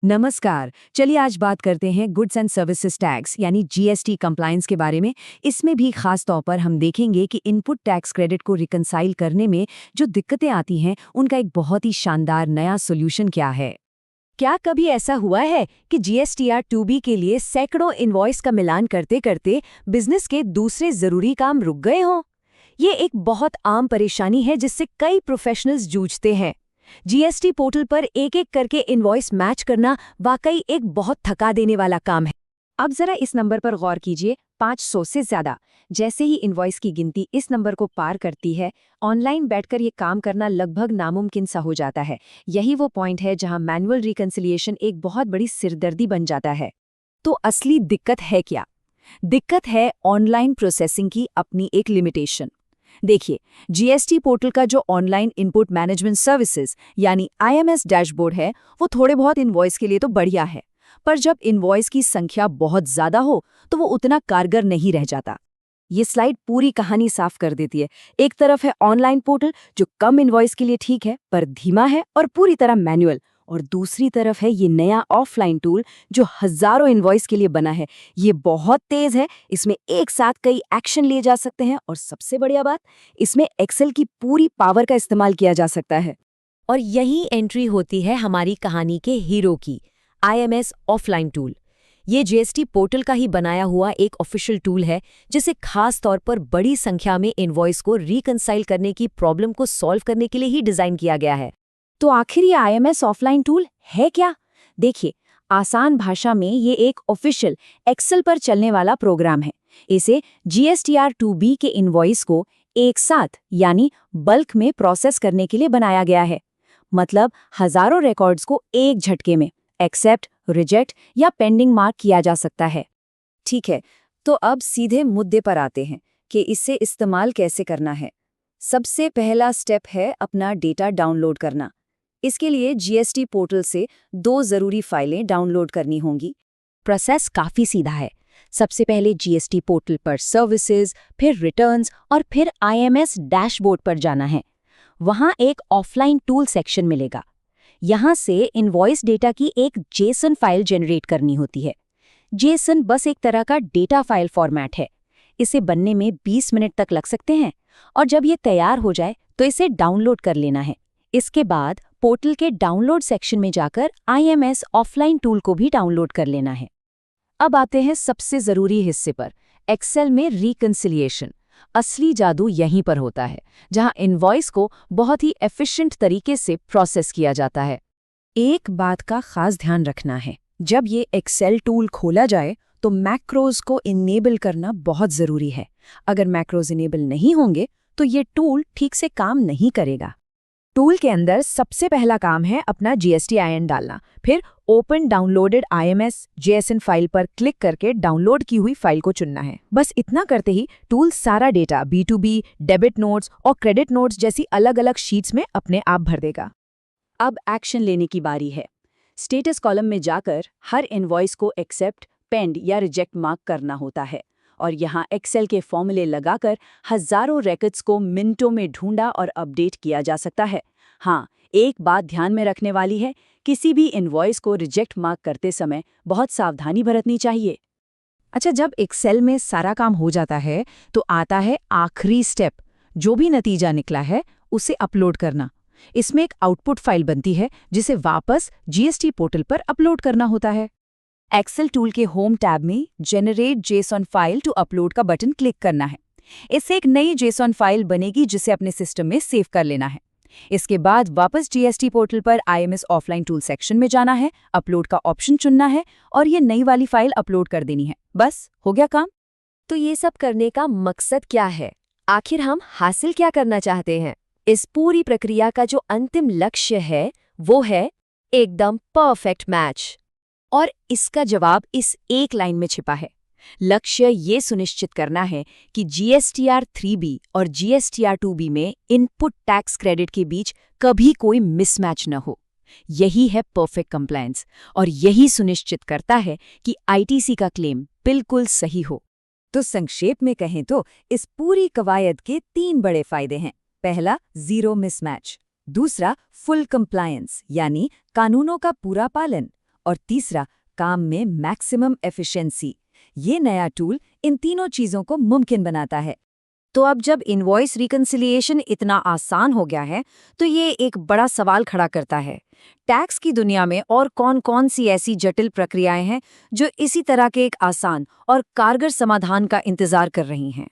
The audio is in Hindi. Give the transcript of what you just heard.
नमस्कार। चलिए आज बात करते हैं गुड्स एंड सर्विसेज टैक्स यानी जीएसटी कंप्लायंस के बारे में। इसमें भी खास तौर पर हम देखेंगे कि इनपुट टैक्स क्रेडिट को रिकंसाइल करने में जो दिक्कतें आती हैं उनका एक बहुत ही शानदार नया सॉल्यूशन क्या है। क्या कभी ऐसा हुआ है कि जीएसटीआर 2B के लिए सैकड़ों इनवॉइस का मिलान करते करते बिजनेस के दूसरे जरूरी काम रुक गए हों? ये एक बहुत आम परेशानी है जिससे कई प्रोफेशनल्स जूझते हैं। जीएसटी पोर्टल पर एक एक करके इनवॉइस मैच करना वाकई एक बहुत थका देने वाला काम है। अब जरा इस नंबर पर गौर कीजिए, 500 से ज्यादा। जैसे ही इनवॉइस की गिनती इस नंबर को पार करती है, ऑनलाइन बैठकर ये काम करना लगभग नामुमकिन सा हो जाता है। यही वो पॉइंट है जहां मैनुअल रिकंसिलिएशन एक बहुत बड़ी सिरदर्दी बन जाता है। तो असली दिक्कत है क्या? दिक्कत है ऑनलाइन प्रोसेसिंग की अपनी एक लिमिटेशन। देखिए, जीएसटी पोर्टल का जो ऑनलाइन इनपुट मैनेजमेंट सर्विसेज यानी आईएमएस डैशबोर्ड है, वो थोड़े बहुत इनवॉइस के लिए तो बढ़िया है, पर जब इनवॉइस की संख्या बहुत ज्यादा हो तो वो उतना कारगर नहीं रह जाता। ये स्लाइड पूरी कहानी साफ कर देती है। एक तरफ है ऑनलाइन पोर्टल जो कम इनवॉइस के लिए ठीक है पर धीमा है और पूरी तरह मैनुअल, और दूसरी तरफ है ये नया ऑफलाइन टूल जो हजारों इनवॉइस के लिए बना है। ये बहुत तेज है, इसमें एक साथ कई एक्शन लिए जा सकते हैं और सबसे बढ़िया बात, इसमें एक्सेल की पूरी पावर का इस्तेमाल किया जा सकता है। और यही एंट्री होती है हमारी कहानी के हीरो की, आईएमएस ऑफलाइन टूल। ये जीएसटी पोर्टल का ही बनाया हुआ एक ऑफिशियल टूल है जिसे खास तौर पर बड़ी संख्या में इनवॉइस को रिकंसाइल करने की प्रॉब्लम को सॉल्व करने के लिए ही डिजाइन किया गया है। तो आखिर ये आईएमएस ऑफलाइन टूल है क्या? देखिए, आसान भाषा में ये एक ऑफिशियल एक्सेल पर चलने वाला प्रोग्राम है। इसे जीएसटीआर 2B के इनवॉइस को एक साथ यानी बल्क में प्रोसेस करने के लिए बनाया गया है। मतलब हजारों रिकॉर्ड्स को एक झटके में एक्सेप्ट, रिजेक्ट या पेंडिंग मार्क किया जा सकता है। ठीक है, तो अब सीधे मुद्दे पर आते हैं कि इसे इस्तेमाल कैसे करना है। सबसे पहला स्टेप है अपना डेटा डाउनलोड करना। इसके लिए जीएसटी पोर्टल से 2 जरूरी फाइलें डाउनलोड करनी होंगी। प्रोसेस काफी सीधा है। सबसे पहले जीएसटी पोर्टल पर सर्विसेज, फिर रिटर्न्स और फिर आईएमएस डैशबोर्ड पर जाना है। वहां एक ऑफलाइन टूल सेक्शन मिलेगा। यहां से इनवॉइस डेटा की एक जेसन फाइल जनरेट करनी होती है। जेसन बस एक तरह का डेटा फाइल फॉर्मेट है। इसे बनने में 20 मिनट तक लग सकते हैं, और जब ये तैयार हो जाए तो इसे डाउनलोड कर लेना है। इसके बाद पोर्टल के डाउनलोड सेक्शन में जाकर आईएमएस ऑफलाइन टूल को भी डाउनलोड कर लेना है। अब आते हैं सबसे जरूरी हिस्से पर, एक्सेल में रिकंसिलिएशन। असली जादू यहीं पर होता है, जहां इनवॉइस को बहुत ही एफिशिएंट तरीके से प्रोसेस किया जाता है। एक बात का खास ध्यान रखना है, जब ये एक्सेल टूल खोला जाए तो मैक्रोज को इनेबल करना बहुत जरूरी है। अगर मैक्रोज इनेबल नहीं होंगे तो ये टूल ठीक से काम नहीं करेगा। टूल के अंदर सबसे पहला काम है अपना GSTIN डालना, फिर open downloaded IMS JSON file पर क्लिक करके डाउनलोड की हुई फाइल को चुनना है। बस इतना करते ही टूल सारा डेटा B2B, डेबिट नोट्स और क्रेडिट नोट्स जैसी अलग अलग शीट्स में अपने आप भर देगा। अब एक्शन लेने की बारी है। स्टेटस कॉलम में जाकर हर इनवॉइस को एक्सेप्ट, पेंड या रिजेक्ट मार्क करना होता है, और यहाँ एक्सेल के फॉर्मूले लगाकर हजारों रिकॉर्ड्स को मिनटों में ढूंढा और अपडेट किया जा सकता है। हाँ, एक बात ध्यान में रखने वाली है, किसी भी इनवॉइस को रिजेक्ट मार्क करते समय बहुत सावधानी बरतनी चाहिए। अच्छा, जब एक्सेल में सारा काम हो जाता है तो आता है आखिरी स्टेप, जो भी नतीजा निकला है उसे अपलोड करना। इसमें एक आउटपुट फाइल बनती है जिसे वापस जीएसटी पोर्टल पर अपलोड करना होता है। एक्सेल टूल के होम टैब में generate JSON file to upload का बटन क्लिक करना है। इससे एक नई जेसन फाइल बनेगी जिसे अपने सिस्टम में सेव कर लेना है। इसके बाद वापस जीएसटी पोर्टल पर आईएमएस ऑफलाइन टूल सेक्शन में जाना है, अपलोड का ऑप्शन चुनना है और ये नई वाली फाइल अपलोड कर देनी है। बस हो गया काम। तो ये सब करने का मकसद क्या है? आखिर हम हासिल क्या करना चाहते हैं? इस पूरी प्रक्रिया का जो अंतिम लक्ष्य है वो है एकदम परफेक्ट मैच। और इसका जवाब इस एक लाइन में छिपा है। लक्ष्य ये सुनिश्चित करना है कि जीएसटीआर 3B और जीएसटीआर 2B में इनपुट टैक्स क्रेडिट के बीच कभी कोई मिसमैच न हो। यही है परफेक्ट कंप्लायंस, और यही सुनिश्चित करता है कि आईटीसी का क्लेम बिल्कुल सही हो। तो संक्षेप में कहें तो इस पूरी कवायद के 3 बड़े फायदे हैं। पहला, जीरो मिसमैच। दूसरा, फुल कंप्लायंस यानी कानूनों का पूरा पालन। और तीसरा, काम में मैक्सिमम एफिशिएंसी। ये नया टूल इन तीनों चीजों को मुमकिन बनाता है। तो अब जब इनवॉइस रिकन्सिलिएशन इतना आसान हो गया है, तो ये एक बड़ा सवाल खड़ा करता है। टैक्स की दुनिया में और कौन-कौन सी ऐसी जटिल प्रक्रियाएं हैं जो इसी तरह के एक आसान और कारगर समाधान का इंतजार कर रही हैं?